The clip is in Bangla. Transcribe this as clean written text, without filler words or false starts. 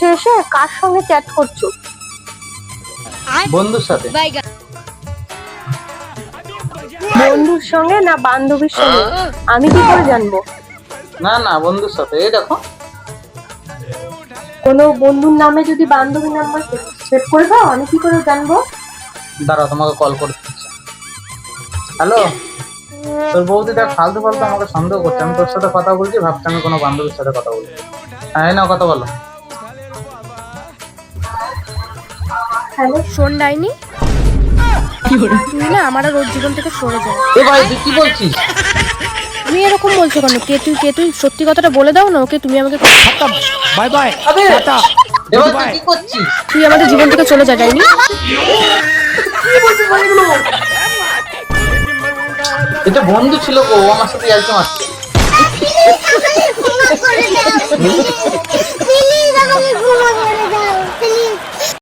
উঠে এসে কার সঙ্গে চ্যাট করছো? বন্ধুর সাথে। বন্ধুর সঙ্গে না বান্ধবীর সঙ্গে? আমি কি করে জানবো? না না, বন্ধুর সাথে। এই দেখো। কোনো বন্ধুর নামে যদি বান্ধবীর নাম্বার সেভ করে দাও, আমি কি করে জানবো? দাঁড়াও, তোমাকে কল করে দিচ্ছি। হ্যালো, তোর বৌদি দেখ ফালতু ফালতু আমাকে সন্দেহ করছে। আমি তোর সাথে কথা বলছি, ভাবছি আমি কোনো বান্ধবীর সাথে কথা বলছি। হ্যাঁ, এই নাও, কথা বলো। হ্যালো, শোন ডাইনি, তুই না আমার আর ওর জীবন থেকে সরে যা। এ ভাই, তুই কি বলছিস? তুমি এরকম বলছো কেন? কে তুই সত্যি কথাটা বলে দাও না ওকে। তুমি আমাকে বাই বাই আবে, টাটা এবার তুই কি করছিস? তুই আমাদের জীবন থেকে চলে যা ডাইনি। এটা বন্ধু ছিল গো, ও আমার সাথে ইয়ার্কি মারছে।